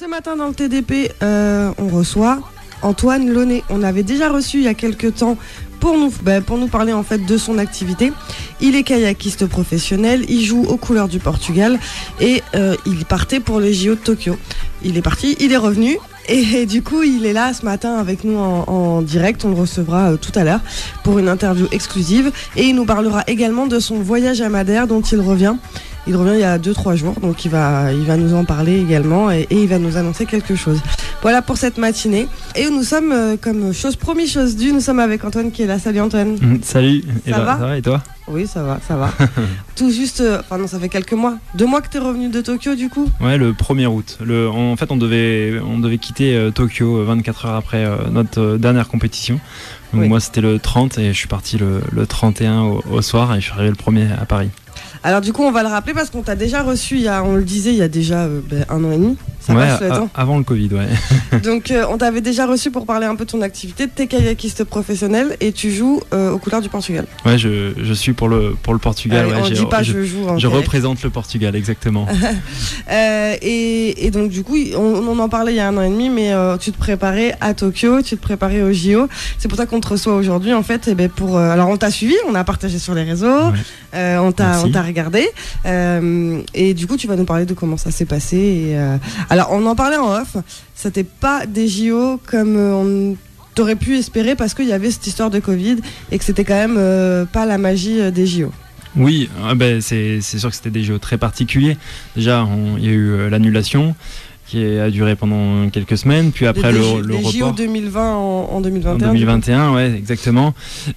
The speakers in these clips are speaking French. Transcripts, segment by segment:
Ce matin dans le TDP, on reçoit Antoine Launay. On avait déjà reçu il y a quelques temps pour nous parler en fait de son activité. Il est kayakiste professionnel, il joue aux couleurs du Portugal et il partait pour les JO de Tokyo. Il est parti, il est revenu et du coup il est là ce matin avec nous en direct. On le recevra tout à l'heure pour une interview exclusive et il nous parlera également de son voyage à Madère dont il revient. Il revient il y a 2-3 jours, donc il va nous en parler également et il va nous annoncer quelque chose. Voilà pour cette matinée. Et nous sommes, comme chose promis, chose due, nous sommes avec Antoine qui est là. Salut Antoine. Salut. Ça va et toi? Oui, ça va. Tout juste, ça fait quelques mois. 2 mois que t'es revenu de Tokyo du coup? Ouais, le 1er août. En fait, on devait quitter Tokyo 24 heures après notre dernière compétition. Donc oui. Moi, c'était le 30 et je suis parti le 31 au soir et je suis arrivé le 1er à Paris. Alors du coup on va le rappeler parce qu'on t'a déjà reçu, on le disait, il y a déjà 1 an et demi. Ça ouais, passe le temps. Avant le Covid, ouais. Donc on t'avait déjà reçu pour parler un peu de ton activité. T'es kayakiste professionnel et tu joues aux couleurs du Portugal. Ouais, je suis pour le Portugal. Allez, ouais, on dit pas je joue en Je représente le Portugal, exactement. Et donc du coup on en parlait il y a 1 an et demi, mais tu te préparais à Tokyo, tu te préparais au JO. C'est pour ça qu'on te reçoit aujourd'hui en fait. Alors on t'a suivi, on a partagé sur les réseaux, ouais. On t'a regardé et du coup tu vas nous parler de comment ça s'est passé. Alors on en parlait en off, c'était pas des JO comme on t'aurait pu espérer parce qu'il y avait cette histoire de Covid et que c'était quand même pas la magie des JO. Oui, c'est sûr que c'était des JO très particuliers. Déjà il y a eu l'annulation qui a duré pendant quelques semaines, puis après le report. JO 2020 en 2021. En 2021, ouais, exactement.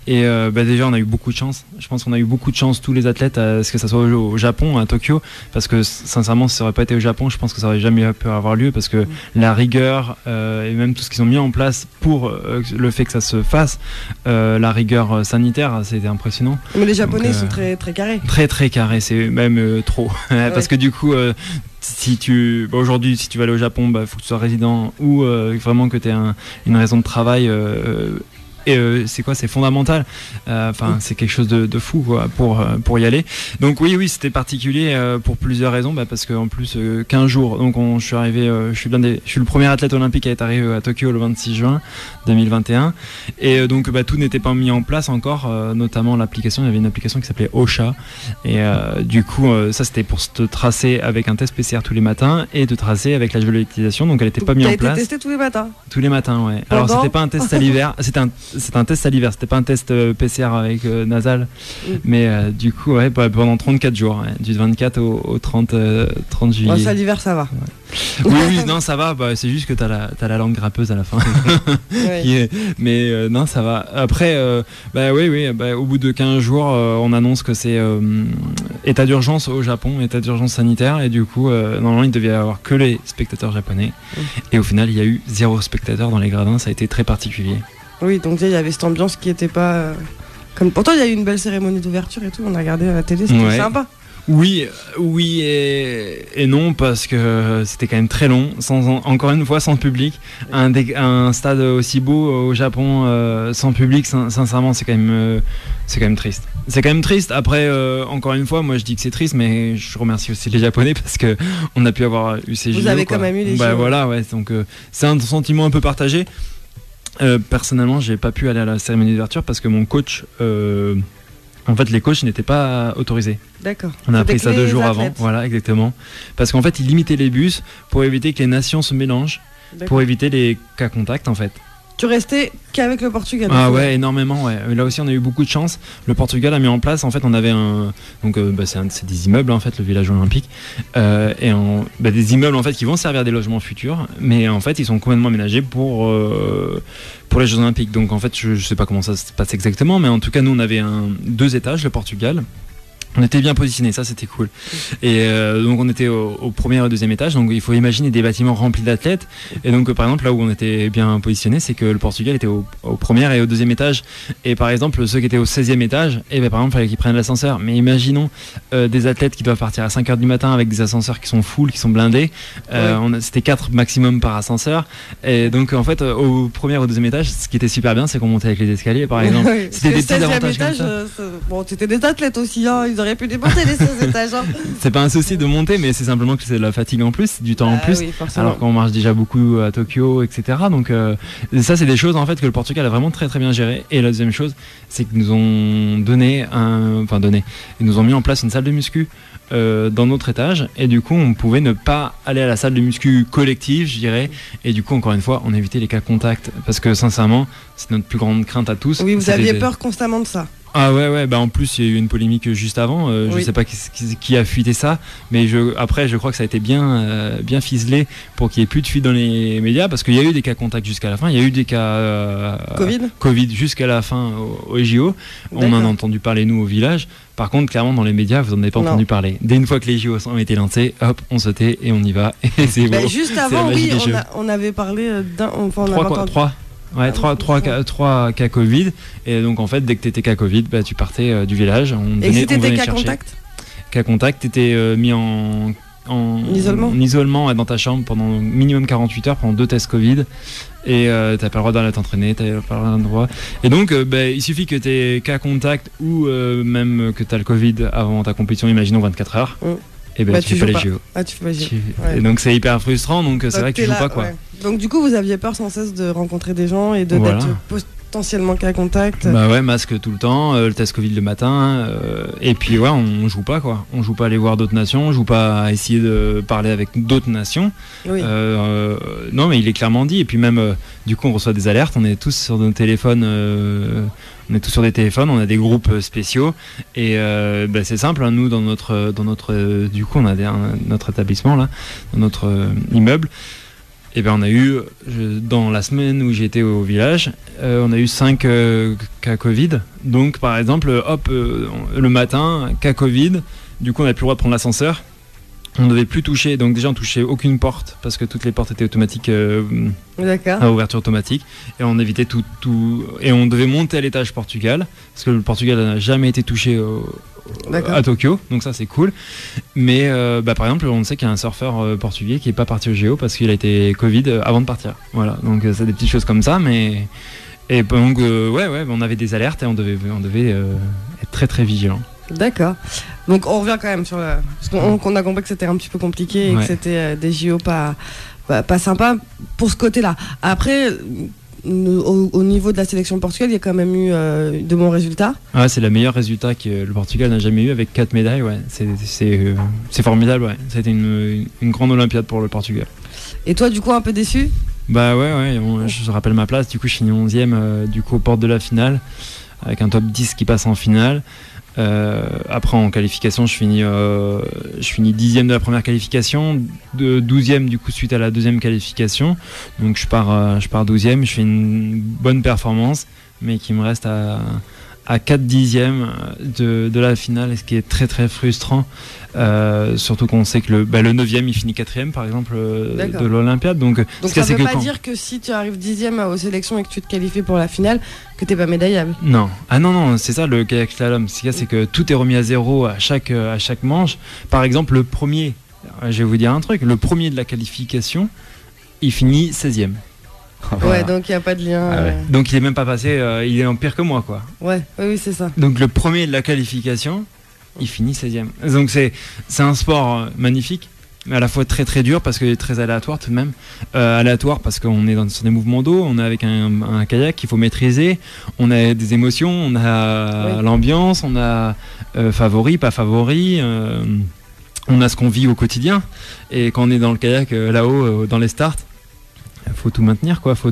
Et déjà, on a eu beaucoup de chance. Je pense qu'on a eu beaucoup de chance, tous les athlètes, à ce que ça soit au Japon, à Tokyo, parce que sincèrement, si ça n'aurait pas été au Japon, je pense que ça n'aurait jamais pu avoir lieu, parce que la rigueur et même tout ce qu'ils ont mis en place pour le fait que ça se fasse, la rigueur sanitaire, c'était impressionnant. Mais les Japonais sont très, très carrés. Très, très carrés, c'est même trop. Ouais. Parce que du coup... aujourd'hui, si tu vas aller au Japon, faut que tu sois résident ou vraiment que tu aies une raison de travail. C'est fondamental. C'est quelque chose de fou quoi, pour y aller. Donc oui, c'était particulier pour plusieurs raisons. Parce qu'en plus, 15 jours. Donc je suis arrivé, je suis le premier athlète olympique à être arrivé à Tokyo le 26 juin 2021. Et donc tout n'était pas mis en place encore, notamment l'application. Il y avait une application qui s'appelait Ocha. Et du coup, ça c'était pour se tracer avec un test PCR tous les matins et de tracer avec la géolocalisation. Donc elle n'était pas mise en place. Tu as été testé tous les matins? Tous les matins, ouais. Alors c'était pas un test salivaire. C'est un test salivaire, c'était pas un test PCR avec nasal, mais du coup pendant 34 jours, du 24 au 30 juillet. Ouais, salivaire ça va. Ouais. Oui, non ça va, c'est juste que t'as la langue grappeuse à la fin. Oui. Mais non ça va. Après, au bout de 15 jours, on annonce que c'est état d'urgence au Japon, état d'urgence sanitaire, et du coup, normalement il devait y avoir que les spectateurs japonais, et au final il y a eu 0 spectateurs dans les gradins, ça a été très particulier. Oui, donc il y avait cette ambiance qui était pas comme. Pourtant, il y a eu une belle cérémonie d'ouverture et tout. On a regardé à la télé, c'était sympa. Oui et non, parce que c'était quand même très long, encore une fois sans public. Un stade aussi beau au Japon sans public, sincèrement, c'est quand même triste. C'est quand même triste. Après, encore une fois, moi je dis que c'est triste, mais je remercie aussi les Japonais parce que on a pu avoir eu ces JO. Vous avez quand même eu les JO. Voilà, ouais. Donc c'est un sentiment un peu partagé. Personnellement, j'ai pas pu aller à la cérémonie d'ouverture parce que mon coach, les coachs n'étaient pas autorisés. D'accord. On a appris ça 2 jours avant. Voilà, exactement. Parce qu'en fait, ils limitaient les bus pour éviter que les nations se mélangent, pour éviter les cas contacts en fait. Tu restais qu'avec le Portugal? Ah ouais, énormément, ouais. Là aussi, on a eu beaucoup de chance. Le Portugal a mis en place, en fait, on avait c'est des immeubles, en fait, le village olympique. Des immeubles, en fait, qui vont servir des logements futurs, mais en fait, ils sont complètement aménagés pour les Jeux Olympiques. Donc, en fait, je sais pas comment ça se passe exactement, mais en tout cas, nous, on avait 2 étages, le Portugal. On était bien positionnés, ça c'était cool. Et donc on était au premier et au deuxième étage, donc il faut imaginer des bâtiments remplis d'athlètes. Et donc par exemple là où on était bien positionnés, c'est que le Portugal était au premier et au deuxième étage. Et par exemple ceux qui étaient au 16e étage, par exemple il fallait qu'ils prennent l'ascenseur. Mais imaginons des athlètes qui doivent partir à 5h du matin avec des ascenseurs qui sont full, qui sont blindés. C'était 4 maximum par ascenseur. Et donc en fait au premier et au deuxième étage, ce qui était super bien, c'est qu'on montait avec les escaliers par exemple. C'était des petits avantages comme ça. C'était des athlètes aussi, hein. auraient pu déporter les 16 étages. Hein. C'est pas un souci de monter, mais c'est simplement que c'est de la fatigue en plus, du temps en plus. Oui, forcément. Alors qu'on marche déjà beaucoup à Tokyo, etc. Donc ça, c'est des choses en fait que le Portugal a vraiment très très bien géré. Et la deuxième chose, c'est qu'ils nous ont ils nous ont mis en place une salle de muscu dans notre étage, et du coup on pouvait ne pas aller à la salle de muscu collective, je dirais, et du coup encore une fois on évitait les cas contacts, parce que sincèrement c'est notre plus grande crainte à tous. Oui, vous aviez peur constamment de ça. Ah ouais, bah en plus il y a eu une polémique juste avant, je sais pas qui a fuité ça, mais après je crois que ça a été bien ficelé pour qu'il n'y ait plus de fuite dans les médias, parce qu'il y a eu des cas contacts jusqu'à la fin, il y a eu des cas Covid jusqu'à la fin au JO, on en a entendu parler nous au village. Par contre, clairement, dans les médias, vous n'en avez pas entendu parler. Dès une fois que les JO ont été lancés, hop, on sautait et on y va. Et c'est beau. Juste avant, oui, on avait parlé d'un... Trois cas Covid. Et donc, en fait, dès que tu étais cas Covid, bah, tu partais du village. Et si tu étais cas contact ? Cas contact, tu étais mis en isolement dans ta chambre pendant minimum 48 heures, pendant 2 tests Covid. Et t'as pas le droit d'aller t'entraîner, t'as pas le droit. Et donc il suffit que t'aies cas contact ou même que t'as le Covid avant ta compétition, imaginons 24 heures. Et tu fais pas les JO. Tu fais pas les JO. Et donc c'est hyper frustrant, donc c'est vrai que tu joues pas quoi. Ouais. Donc du coup vous aviez peur sans cesse de rencontrer des gens et d'être potentiellement cas contact. Bah ouais, masque tout le temps, le test Covid le matin, et puis ouais, on joue pas quoi. On joue pas à aller voir d'autres nations, on joue pas à essayer de parler avec d'autres nations. Oui. Non mais il est clairement dit, et puis même du coup on reçoit des alertes, on est tous sur nos téléphones, on est tous sur des téléphones, on a des groupes spéciaux, et c'est simple, hein, nous dans notre du coup on a notre établissement là, dans notre immeuble. Et on a eu, dans la semaine où j'étais au village, on a eu 5 cas Covid. Donc par exemple, le matin, cas Covid, du coup on n'avait plus le droit de prendre l'ascenseur. On ne devait plus toucher, donc déjà on touchait aucune porte, parce que toutes les portes étaient automatiques, à ouverture automatique. Et on évitait tout. Et on devait monter à l'étage Portugal, parce que le Portugal n'a jamais été touché à Tokyo, donc ça c'est cool. Mais par exemple, on sait qu'il y a un surfeur portugais qui n'est pas parti au JO parce qu'il a été Covid avant de partir. Voilà, donc c'est des petites choses comme ça, mais et donc on avait des alertes et on devait être très très vigilant. D'accord. Donc on revient quand même sur parce qu'on a compris que c'était un petit peu compliqué et que c'était des JO pas sympa pour ce côté-là. Après, au niveau de la sélection Portugal, il y a quand même eu de bons résultats. Ouais, c'est le meilleur résultat que le Portugal n'a jamais eu, avec 4 médailles. Ouais. C'est formidable. Ouais. Ça a été une grande Olympiade pour le Portugal. Et toi, du coup, un peu déçu ? Bah ouais, je rappelle ma place. Du coup, je finis 11e du coup, aux portes de la finale, avec un top 10 qui passe en finale. Après en qualification je finis 10e de la première qualification, 12e du coup suite à la deuxième qualification, donc je pars 12e, je fais une bonne performance mais qui me reste à 4 dixièmes de la finale, ce qui est très très frustrant, surtout qu'on sait que le 9e il finit 4e par exemple de l'Olympiade, donc ça veut pas dire que si tu arrives 10e aux sélections et que tu te qualifies pour la finale que t'es pas médaillable. Non, c'est ça le kayak slalom, c'est que tout est remis à zéro à chaque manche. Par exemple le premier, je vais vous dire un truc, le premier de la qualification il finit 16e. Voilà. Ouais, donc il n'y a pas de lien. Ah ouais. Donc il est même pas passé, il est en pire que moi quoi. Ouais, oui, c'est ça. Donc le premier de la qualification, il finit 16e. Donc c'est un sport magnifique, mais à la fois très très dur parce qu'il est très aléatoire tout de même. Aléatoire parce qu'on est sur des mouvements d'eau, on est avec un kayak qu'il faut maîtriser, on a des émotions, on a l'ambiance, on a favori, pas favori. On a ce qu'on vit au quotidien. Et quand on est dans le kayak là-haut, dans les starts, faut tout maintenir quoi, faut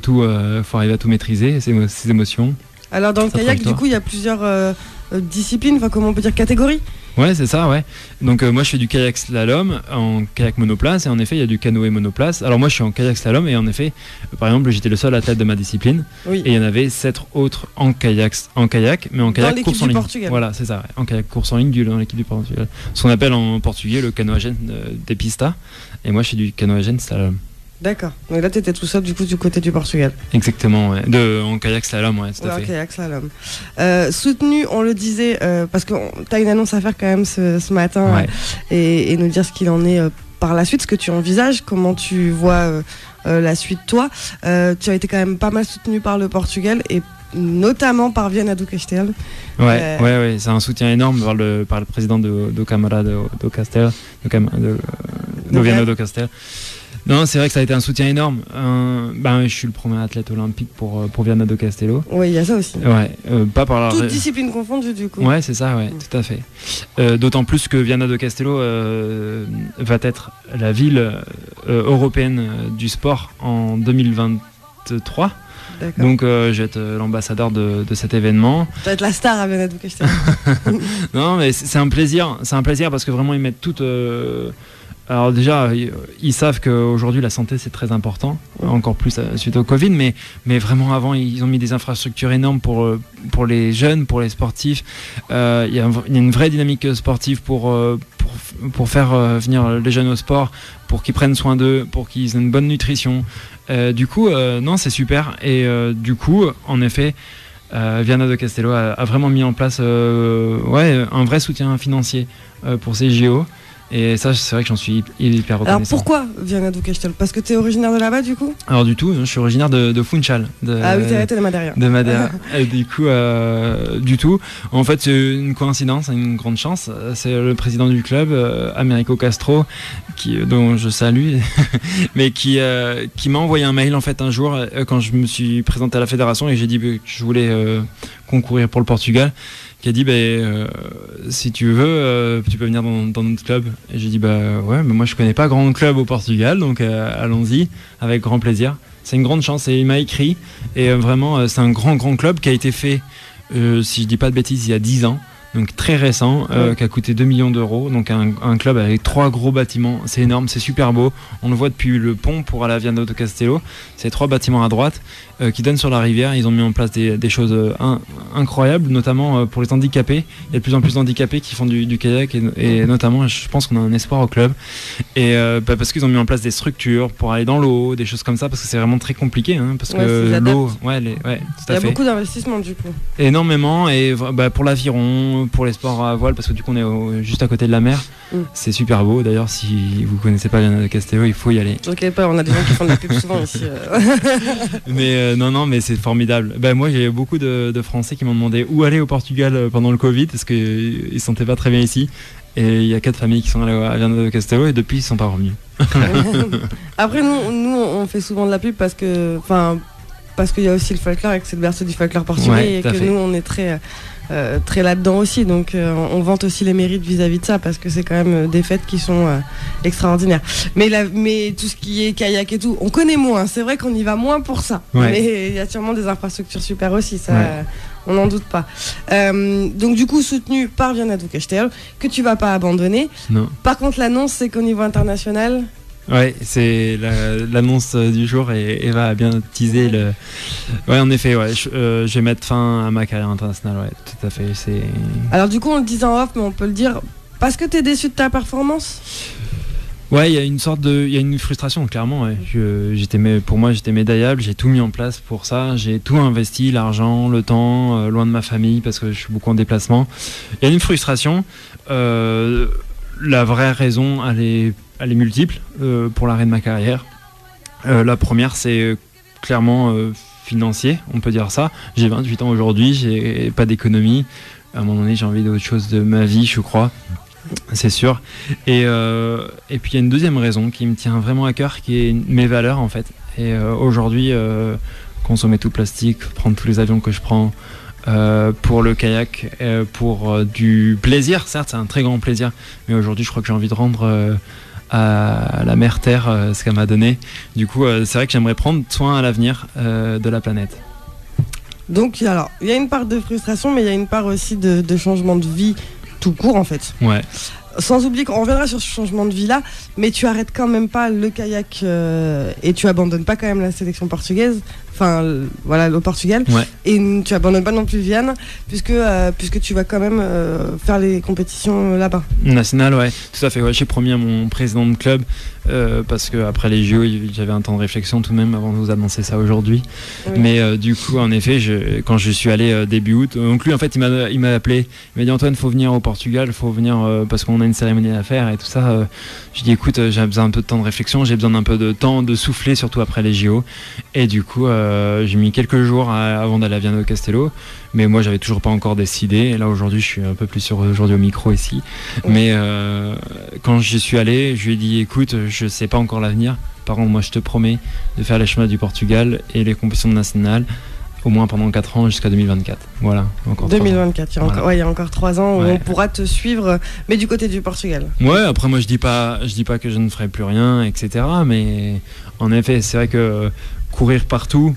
arriver à tout maîtriser, ses émotions. Alors dans le kayak du coup il y a plusieurs disciplines, enfin comment on peut dire, catégories. Ouais, c'est ça, ouais. Donc moi je fais du kayak slalom en kayak monoplace, et en effet il y a du canoë monoplace. Alors moi je suis en kayak slalom, et en effet par exemple j'étais le seul athlète de ma discipline, et il y en avait 7 autres en kayak, mais en kayak course en ligne. Portugal. Voilà, c'est ça, ouais. En kayak course en ligne dans l'équipe du Portugal. Ce qu'on appelle en portugais le canoagène des pistas, et moi je fais du canoagène slalom. D'accord. Donc là, tu étais tout seul du coup du côté du Portugal. Exactement, ouais. En kayak slalom, ouais, tout à fait. En kayak slalom. Soutenu, on le disait, parce que tu as une annonce à faire quand même ce matin, et nous dire ce qu'il en est par la suite, ce que tu envisages, comment tu vois la suite toi. Tu as été quand même pas mal soutenu par le Portugal, et notamment par Viana do Castelo. Ouais, c'est un soutien énorme par le président do Câmara do Castelo, do Viana do Castelo. Non, c'est vrai que ça a été un soutien énorme. Je suis le premier athlète olympique pour Viana do Castelo. Oui, il y a ça aussi. Ouais, pas par toute discipline confondue du coup. Ouais, c'est ça, ouais, tout à fait. D'autant plus que Viana do Castelo va être la ville européenne du sport en 2023. D'accord. Donc je vais être l'ambassadeur de cet événement. Tu vas être la star à Viana do Castelo. Non, mais c'est un plaisir parce que vraiment ils mettent tout. Alors déjà, ils savent qu'aujourd'hui la santé c'est très important, encore plus suite au Covid, mais vraiment avant ils ont mis des infrastructures énormes pour les jeunes, pour les sportifs. Il y a une vraie dynamique sportive pour faire venir les jeunes au sport, pour qu'ils prennent soin d'eux, pour qu'ils aient une bonne nutrition. Du coup, non, c'est super. Et du coup, en effet, Viana do Castelo a vraiment mis en place un vrai soutien financier pour ces JO. Et ça, c'est vrai que j'en suis hyper reconnaissant. Alors pourquoi Viana do Castelo ? Parce que tu es originaire de là-bas du coup ? Alors du tout, je suis originaire de Funchal. Ah oui, t'es de Madeira. De Madeira. Et du coup, du tout. En fait, c'est une coïncidence, une grande chance. C'est le président du club, Américo Castro, dont je salue, mais qui m'a envoyé un mail en fait un jour quand je me suis présenté à la fédération et j'ai dit que je voulais concourir pour le Portugal. Qui a dit si tu veux tu peux venir dans notre club. Et j'ai dit ouais, mais moi je connais pas grand club au Portugal, donc allons-y avec grand plaisir. C'est une grande chance. Et il m'a écrit et vraiment c'est un grand club qui a été fait si je dis pas de bêtises il y a 10 ans, donc très récent, qui a coûté 2 millions d'euros, donc un club avec 3 gros bâtiments. C'est énorme, c'est super beau, on le voit depuis le pont pour aller à Viana do Castelo. C'est 3 bâtiments à droite qui donnent sur la rivière. Ils ont mis en place des choses incroyables, notamment pour les handicapés. Il y a de plus en plus d'handicapés qui font du kayak et notamment je pense qu'on a un espoir au club et parce qu'ils ont mis en place des structures pour aller dans l'eau, des choses comme ça, parce que c'est vraiment très compliqué parce que l'eau, tout à fait. Il y a beaucoup d'investissements du coup. Énormément, et pour l'aviron, pour les sports à voile, parce que du coup on est juste à côté de la mer. C'est super beau. D'ailleurs, si vous connaissez pas Viana do Castelo, il faut y aller. Ok, on a des gens qui font de la pub souvent ici. Mais non, mais c'est formidable. Moi, j'ai beaucoup de Français qui m'ont demandé où aller au Portugal pendant le Covid, parce qu'ils se sentaient pas très bien ici. Et il y a 4 familles qui sont allées à Viana do Castelo et depuis ils sont pas revenus. Après, nous, on fait souvent de la pub parce qu'il y a aussi le folklore et que c'est le berceau du folklore portugais, et que nous on est très là-dedans aussi, donc on vante aussi les mérites vis-à-vis de ça, parce que c'est quand même des fêtes qui sont extraordinaires. Mais tout ce qui est kayak et tout, on connaît moins, c'est vrai qu'on y va moins pour ça, mais il y a sûrement des infrastructures super aussi, ça on n'en doute pas. Donc du coup soutenu par Viana do Castelo, que tu vas pas abandonner. Non. Par contre l'annonce c'est qu'au niveau international... Ouais, c'est l'annonce du jour, et Eva a bien teasé le. Ouais, en effet, je vais mettre fin à ma carrière internationale, tout à fait. Alors du coup, on le disait en off, mais on peut le dire, parce que t'es déçu de ta performance. Ouais, il y a une frustration, clairement. Ouais. Pour moi, j'étais médaillable, j'ai tout mis en place pour ça, j'ai tout investi, l'argent, le temps, loin de ma famille, parce que je suis beaucoup en déplacement. Il y a une frustration. La vraie raison, elle est multiple pour l'arrêt de ma carrière. La première, c'est clairement financier, on peut dire ça. J'ai 28 ans aujourd'hui, j'ai pas d'économie. À un moment donné, j'ai envie d'autre chose de ma vie, je crois. C'est sûr. Et puis il y a une deuxième raison qui me tient vraiment à cœur, qui est mes valeurs en fait. Et aujourd'hui, consommer tout plastique, prendre tous les avions que je prends, pour le kayak, pour du plaisir, certes c'est un très grand plaisir, mais aujourd'hui je crois que j'ai envie de rendre à la mère Terre ce qu'elle m'a donné. Du coup c'est vrai que j'aimerais prendre soin à l'avenir de la planète. Donc alors il y a une part de frustration, mais il y a une part aussi de changement de vie tout court en fait. Ouais. Sans oublier qu'on reviendra sur ce changement de vie là, mais tu arrêtes quand même pas le kayak et tu abandonnes pas quand même la sélection portugaise, au Portugal, et tu abandonnes pas non plus Viana, puisque tu vas quand même faire les compétitions là-bas. National, ouais, tout à fait. Ouais, j'ai promis à mon président de club parce que après les JO, j'avais un temps de réflexion tout de même avant de vous annoncer ça aujourd'hui. Oui. Mais du coup, en effet, quand je suis allé début août, donc lui, en fait, il m'a appelé, il m'a dit Antoine, faut venir au Portugal, faut venir parce qu'on a une cérémonie à faire et tout ça. Je dis écoute, j'ai besoin un peu de temps de réflexion, j'ai besoin d'un peu de temps de souffler, surtout après les JO. Et du coup, j'ai mis quelques jours avant d'aller à Viana do Castelo. Mais moi, j'avais toujours pas encore décidé. Et là, aujourd'hui, je suis un peu plus sûr aujourd'hui au micro ici. Oui. Mais quand j'y suis allé, je lui ai dit, écoute, je sais pas encore l'avenir. Par contre, moi, je te promets de faire les chemins du Portugal et les compétitions nationales, au moins pendant 4 ans jusqu'à 2024. Voilà, encore 2024, il y a encore 3 ans où on pourra te suivre, mais du côté du Portugal. Ouais, après, moi, je dis pas que je ne ferai plus rien, etc. Mais en effet, c'est vrai que courir partout,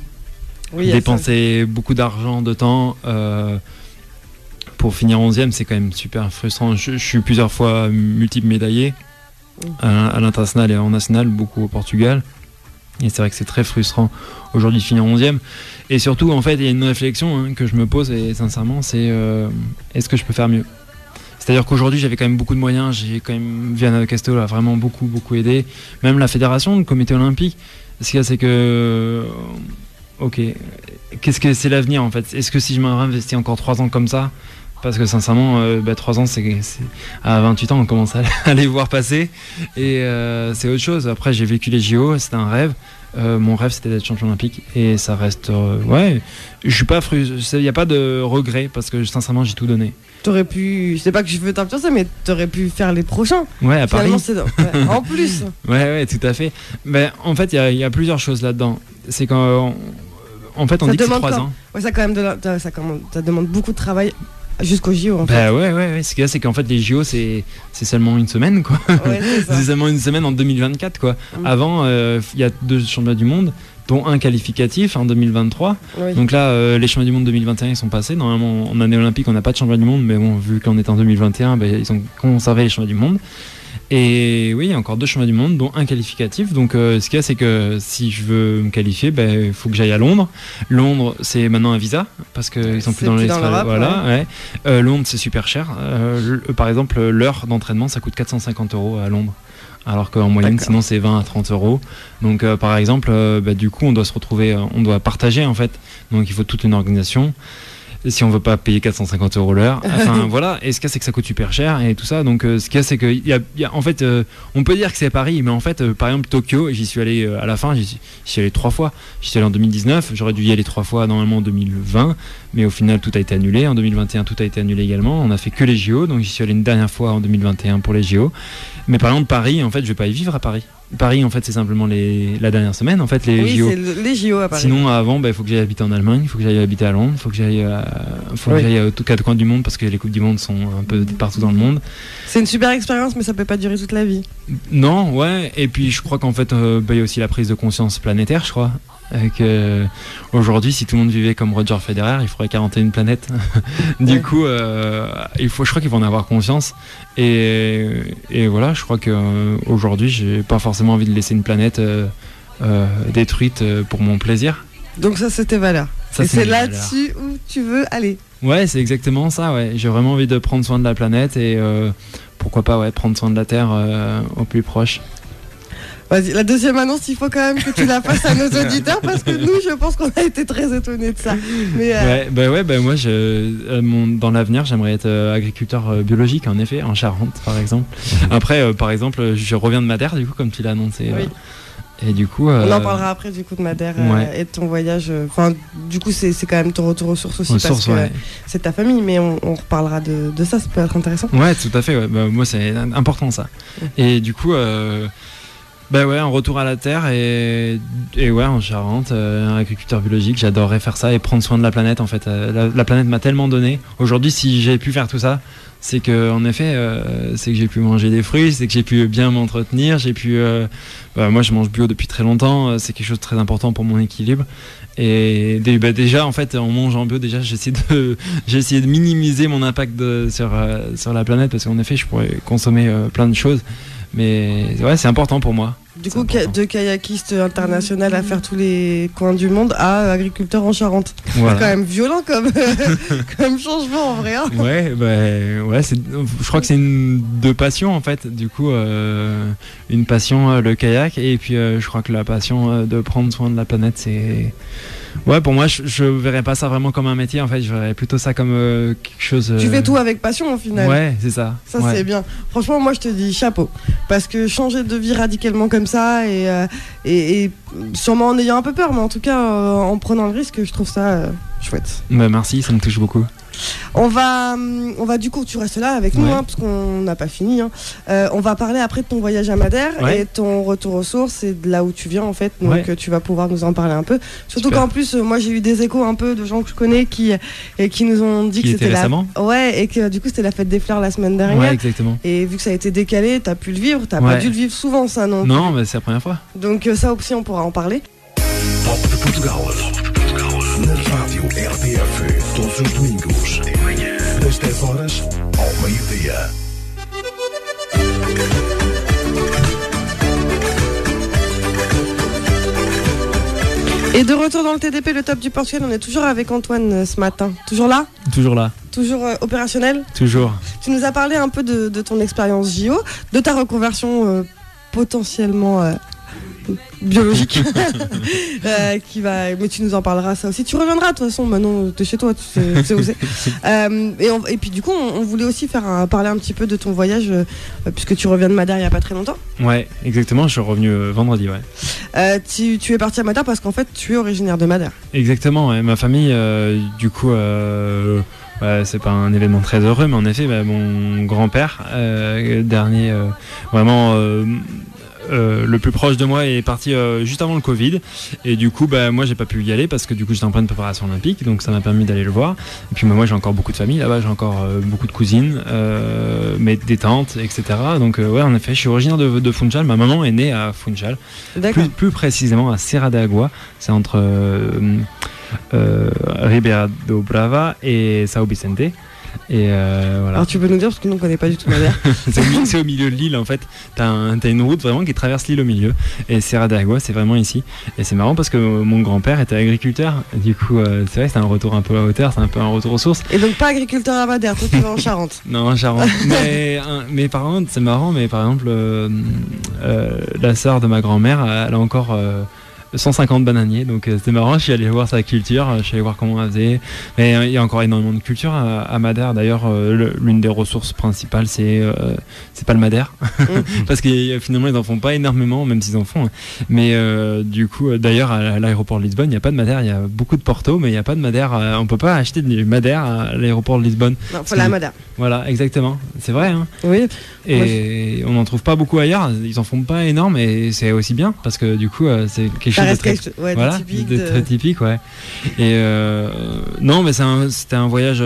dépenser beaucoup d'argent, de temps pour finir 11e, c'est quand même super frustrant. Je suis plusieurs fois multiple médaillé à l'international et en national, beaucoup au Portugal. Et c'est vrai que c'est très frustrant aujourd'hui de finir 11e. Et surtout, en fait, il y a une réflexion que je me pose, et sincèrement, c'est est-ce que je peux faire mieux ? C'est-à-dire qu'aujourd'hui, j'avais quand même beaucoup de moyens. J'ai quand même, Viana do Castelo a vraiment beaucoup aidé. Même la fédération, le comité olympique. Ce qu'il y a, c'est que... Ok, qu'est-ce que c'est l'avenir en fait ? Est-ce que si je m'investis encore 3 ans comme ça, parce que sincèrement 3 ans c'est à 28 ans on commence à les voir passer et c'est autre chose. Après j'ai vécu les JO, c'était un rêve, mon rêve c'était d'être champion olympique et ça reste je suis pas il n'y a pas de regret parce que sincèrement j'ai tout donné. T'aurais pu, c'est pas que je veux t'influencer, mais t'aurais pu faire les prochains. Ouais, à Paris. En plus. Ouais, tout à fait. Mais en fait, il y a plusieurs choses là-dedans. C'est qu'en fait, on dit que c'est 3 ans. Ouais, ça demande beaucoup de travail jusqu'au JO. En fait. Ouais. Ce qu'il y a, c'est qu'en fait, les JO, c'est seulement une semaine, quoi. Ouais, c'est seulement une semaine en 2024, quoi. Avant, il y a 2 championnats du monde, dont un qualificatif en 2023. Oui. Donc là, les championnats du monde 2021 ils sont passés. Normalement, en année olympique, on n'a pas de championnat du monde, mais bon, vu qu'on est en 2021, ils ont conservé les championnats du monde. Et oui, il y a encore 2 championnats du monde, dont un qualificatif. Donc ce qu'il y a, c'est que si je veux me qualifier, il faut que j'aille à Londres. Londres, c'est maintenant un visa, parce qu'ils sont plus dans l'Australie. Voilà, ouais. Londres, c'est super cher. Par exemple, l'heure d'entraînement, ça coûte 450 € à Londres. Alors qu'en moyenne, sinon, c'est 20 à 30 €. Donc, par exemple, du coup, on doit se retrouver, on doit partager, en fait. Donc, il faut toute une organisation. Si on veut pas payer 450 € l'heure, enfin voilà. Et ce qu'il y a, c'est que ça coûte super cher et tout ça. Donc ce qu'il y a, c'est que en fait, on peut dire que c'est Paris, mais en fait, par exemple Tokyo, j'y suis allé à la fin, j'y suis allé 3 fois. J'y suis allé en 2019, j'aurais dû y aller 3 fois normalement en 2020, mais au final tout a été annulé. En 2021, tout a été annulé également. On a fait que les JO, donc j'y suis allé une dernière fois en 2021 pour les JO. Mais par exemple Paris, en fait, je vais pas y vivre à Paris. Paris, en fait, c'est simplement la dernière semaine, en fait, les JO. Oui, c'est les JO à Paris. Sinon, avant, il faut que j'aille habiter en Allemagne, il faut que j'aille habiter à Londres, il faut que j'aille aux 4 coins du monde parce que les Coupes du Monde sont un peu partout dans le monde. C'est une super expérience, mais ça peut pas durer toute la vie. Non, ouais. Et puis, je crois qu'en fait, il y a aussi la prise de conscience planétaire, je crois. Aujourd'hui, si tout le monde vivait comme Roger Federer, il faudrait 41 planètes. Du coup, je crois qu'il faut en avoir conscience. Et voilà, je crois qu'aujourd'hui, j'ai pas forcément envie de laisser une planète détruite pour mon plaisir. Donc ça, c'était valeur. Et c'est là-dessus où tu veux aller. Ouais, c'est exactement ça. Ouais. J'ai vraiment envie de prendre soin de la planète et pourquoi pas prendre soin de la Terre au plus proche. Vas-y, la deuxième annonce, il faut quand même que tu la fasses à nos auditeurs parce que nous, je pense qu'on a été très étonnés de ça. Mais moi, dans l'avenir, j'aimerais être agriculteur biologique, en effet, en Charente, par exemple. Après, par exemple, je reviens de Madère, du coup, comme tu l'as annoncé. Oui. Et du coup, on en parlera après du coup de Madère et de ton voyage. Enfin, du coup, c'est quand même ton retour aux sources aussi parce que c'est ta famille, mais on reparlera de ça. Ça peut être intéressant. Ouais, tout à fait. Ouais. Moi, c'est important ça. Et du coup. Un retour à la terre et en Charente, un agriculteur biologique, j'adorerais faire ça et prendre soin de la planète en fait. La planète m'a tellement donné. Aujourd'hui, si j'ai pu faire tout ça, c'est que en effet, c'est que j'ai pu manger des fruits, c'est que j'ai pu bien m'entretenir, j'ai pu. Moi, je mange bio depuis très longtemps. C'est quelque chose de très important pour mon équilibre. Et déjà, en fait, en mangeant bio, déjà, j'ai essayé de minimiser mon impact sur la planète parce qu'en effet, je pourrais consommer plein de choses. Mais ouais, c'est important pour moi. Du coup, de kayakiste international à faire tous les coins du monde à agriculteur en Charente. Voilà. C'est quand même violent comme changement en vrai. Hein. Ouais, je crois que c'est deux passions en fait. Du coup, une passion, le kayak, et puis je crois que la passion de prendre soin de la planète, c'est... Ouais, pour moi, je verrais pas ça vraiment comme un métier. En fait, je verrais plutôt ça comme quelque chose. Tu fais tout avec passion au final. Ouais, c'est ça. Ça, c'est bien. Franchement, moi, je te dis chapeau. Parce que changer de vie radicalement comme ça, et sûrement en ayant un peu peur, mais en tout cas, en prenant le risque, je trouve ça chouette. Bah, merci, ça me touche beaucoup. On va du coup, tu restes là avec nous, hein, parce qu'on n'a pas fini. Hein. On va parler après de ton voyage à Madère et ton retour aux sources et de là où tu viens en fait. Donc tu vas pouvoir nous en parler un peu. Surtout qu'en plus, moi j'ai eu des échos un peu de gens que je connais qui nous ont dit que c'était récemment. Ouais, et que du coup c'était la fête des fleurs la semaine dernière. Ouais, exactement. Et vu que ça a été décalé, t'as pu le vivre. T'as pas dû le vivre souvent, ça non? Non, mais c'est la première fois. Donc ça aussi on pourra en parler. Na rádio RTF, todos os domingos, das 10 horas ao meio-dia. Et de retour dans le TDP, le top du Portugal, on est toujours avec Antoine ce matin. Toujours là? Toujours là. Toujours opérationnel? Toujours. Tu nous as parlé un peu de ton expérience JO, de ta reconversion potentiellement... biologique mais tu nous en parleras ça aussi, tu reviendras de toute façon, maintenant t'es chez toi, tu sais où c'est. Et puis du coup on voulait aussi parler un petit peu de ton voyage puisque tu reviens de Madère il n'y a pas très longtemps. Ouais, exactement, je suis revenu vendredi. Tu es parti à Madère parce qu'en fait tu es originaire de Madère. Exactement, ouais. Ma famille du coup c'est pas un événement très heureux, mais en effet mon grand-père dernier vraiment le plus proche de moi est parti juste avant le Covid, et du coup moi j'ai pas pu y aller parce que du coup j'étais en pleine préparation olympique, donc ça m'a permis d'aller le voir. Et puis moi j'ai encore beaucoup de famille là-bas, j'ai encore beaucoup de cousines, des tantes, etc. Donc en effet je suis originaire de Funchal. Ma maman est née à Funchal, plus précisément à Serra d'Água, c'est entre Ribeira do Brava et São Vicente. Et voilà. Alors tu peux nous dire, parce que nous on connaît pas du tout Madère. C'est au milieu de l'île en fait. T'as une route vraiment qui traverse l'île au milieu. Et Serra d'Água c'est vraiment ici. Et c'est marrant parce que mon grand-père était agriculteur. Du coup c'est vrai que c'est un retour un peu à hauteur, c'est un peu un retour aux sources. Et donc pas agriculteur à Madère, toi tu vas en Charente. Non, en Charente. mais par contre c'est marrant, mais par exemple la sœur de ma grand-mère, elle a encore 150 bananiers, donc c'était marrant. Je suis allé voir sa culture, je suis allé voir comment elle faisait. Mais il y a encore énormément de culture à Madère. D'ailleurs, l'une des ressources principales, c'est pas le Madère, parce que finalement ils en font pas énormément, même s'ils en font. Mais du coup, d'ailleurs, à l'aéroport de Lisbonne, il n'y a pas de Madère. Il y a beaucoup de Porto, mais il n'y a pas de Madère. On peut pas acheter du Madère à l'aéroport de Lisbonne. Non, faut la Madère. Voilà, exactement. C'est vrai. Hein. Oui. Et on n'en trouve pas beaucoup ailleurs. Ils en font pas énorme, et c'est aussi bien parce que du coup, c'est quelque chose de très typique, ouais. Et non, mais c'était un voyage.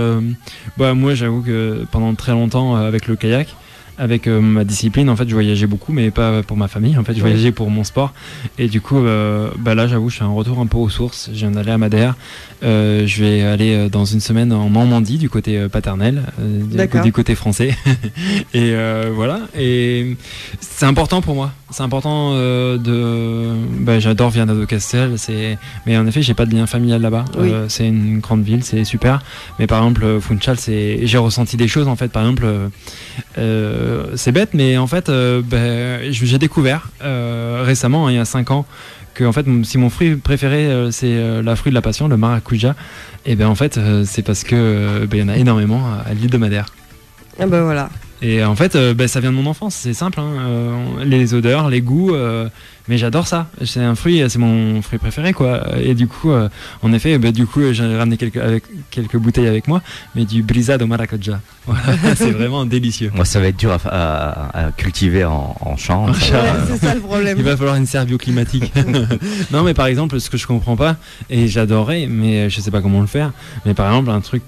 Moi, j'avoue que pendant très longtemps, avec le kayak, avec ma discipline, en fait, je voyageais beaucoup, mais pas pour ma famille. En fait, je voyageais pour mon sport. Et du coup, là, j'avoue, je suis un retour un peu aux sources. Je viens d'aller à Madère. Je vais aller dans une semaine en Normandie, du côté paternel, du côté français. Et voilà. Et c'est important pour moi. C'est important j'adore Viana do Castelo. Mais en effet, j'ai pas de lien familial là-bas. Oui. C'est une grande ville, c'est super. Mais par exemple, Funchal, j'ai ressenti des choses. En fait, par exemple. C'est bête, mais en fait, j'ai découvert récemment, il y a 5 ans, que en fait, si mon fruit préféré c'est la fruit de la passion, le maracuja, et en fait, c'est parce que il y en a énormément à l'île de Madère. Ah voilà. Et en fait, ça vient de mon enfance, c'est simple, les odeurs, les goûts. Mais j'adore ça. C'est mon fruit préféré, quoi. Et du coup, en effet, j'ai ramené quelques bouteilles avec moi, mais du brisado maracuja. Voilà, c'est vraiment délicieux. Moi, ça va être dur à cultiver en champ. Ouais, c'est ça le problème. Il va falloir une serre bioclimatique. Non, mais par exemple, ce que je comprends pas, et j'adorerais, mais je sais pas comment le faire. Mais par exemple, un truc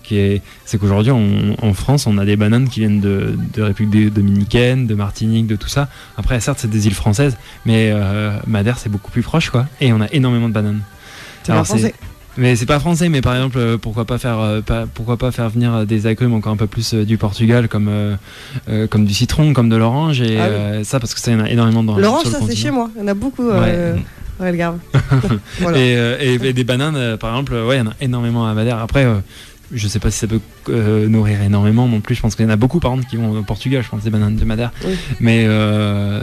c'est qu'aujourd'hui, en France, on a des bananes qui viennent de République dominicaine, de Martinique, de tout ça. Après, certes, c'est des îles françaises, mais Madère c'est beaucoup plus proche, quoi, et on a énormément de bananes. C'est pas français. Mais c'est pas français, mais par exemple, pourquoi pas faire venir des agrumes encore un peu plus du Portugal, comme du citron, comme de l'orange, et ça parce que ça y en a énormément dans l'orange, sur le ça c'est continent. chez moi, il y en a beaucoup. Ouais, le gars. Voilà. Et des bananes, par exemple, il y en a énormément à Madère. Après, je sais pas si ça peut nourrir énormément non plus. Je pense qu'il y en a beaucoup, par exemple, qui vont au Portugal, je pense, des bananes de Madère. Oui. Mais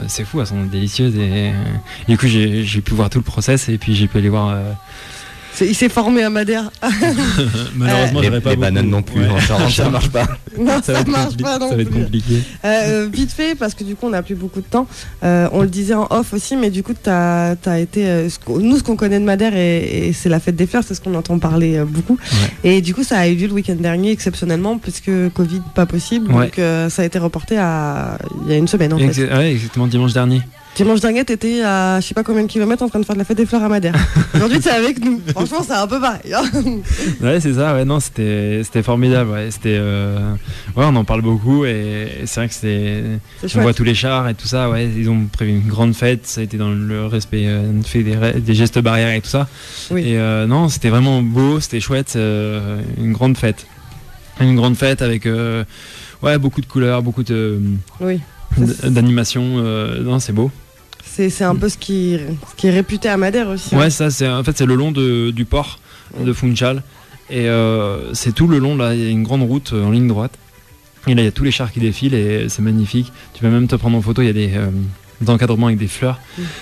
c'est fou, elles sont délicieuses. Et du coup, j'ai pu voir tout le process et puis j'ai pu aller voir. Il s'est formé à Madère. Malheureusement, j'aurais pas les beaucoup. bananes non plus, Ouais. en Charente, ça marche pas. Non, ça marche pas non Ça va être plus. compliqué. Vite fait, parce que du coup on n'a plus beaucoup de temps, on le disait en off aussi, mais du coup t'as été, nous ce qu'on connaît de Madère et c'est la fête des fleurs, c'est ce qu'on entend parler beaucoup, et du coup ça a eu lieu le week-end dernier exceptionnellement, puisque Covid pas possible, donc ça a été reporté il y a une semaine en fait. Ouais, exactement, dimanche dernier. Dimanche dernier t'étais à je sais pas combien de kilomètres en train de faire de la fête des fleurs à Madère. Aujourd'hui t'es avec nous, franchement c'est un peu pareil. Ouais, c'est ça, non, c'était formidable, c'était on en parle beaucoup et c'est vrai que on voit tous les chars et tout ça, ils ont prévu une grande fête, ça a été dans le respect fait des gestes barrières et tout ça. Oui. Et non, c'était vraiment beau, c'était chouette, une grande fête avec beaucoup de couleurs, beaucoup de d'animation, non, c'est beau. C'est un peu ce qui est réputé à Madère aussi. Ouais, ça, c'est le long du port de Funchal. Et c'est tout le long, là, il y a une grande route en ligne droite. Et là, il y a tous les chars qui défilent et c'est magnifique. Tu peux même te prendre en photo, il y a des encadrements avec des fleurs.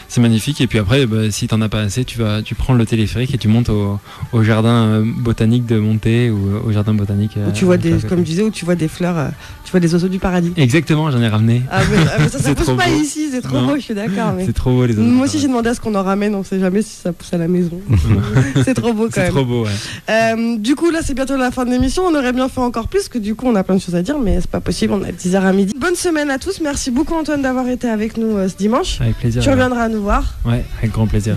C'est magnifique. Et puis après, si t'en as pas assez, tu prends le téléphérique et tu montes au jardin botanique de Monté ou au jardin botanique. Où tu vois comme je disais, où tu vois des fleurs, tu vois des oiseaux du paradis. Exactement, j'en ai ramené. Mais ça pousse pas ici, c'est trop beau, je suis d'accord. Mais... C'est trop beau les oiseaux. Moi aussi j'ai demandé à ce qu'on en ramène, on sait jamais si ça pousse à la maison. C'est trop beau quand même. C'est trop beau, ouais. Du coup là c'est bientôt la fin de l'émission, on aurait bien fait encore plus, que du coup on a plein de choses à dire, mais c'est pas possible, on a 10h à midi. Bonne semaine à tous, merci beaucoup Antoine d'avoir été avec nous ce dimanche. Avec plaisir. Tu reviendras nous voir. Ouais, avec grand plaisir.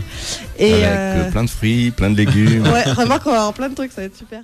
Et avec plein de fruits, plein de légumes. Ouais, remarque on va avoir plein de trucs, ça va être super.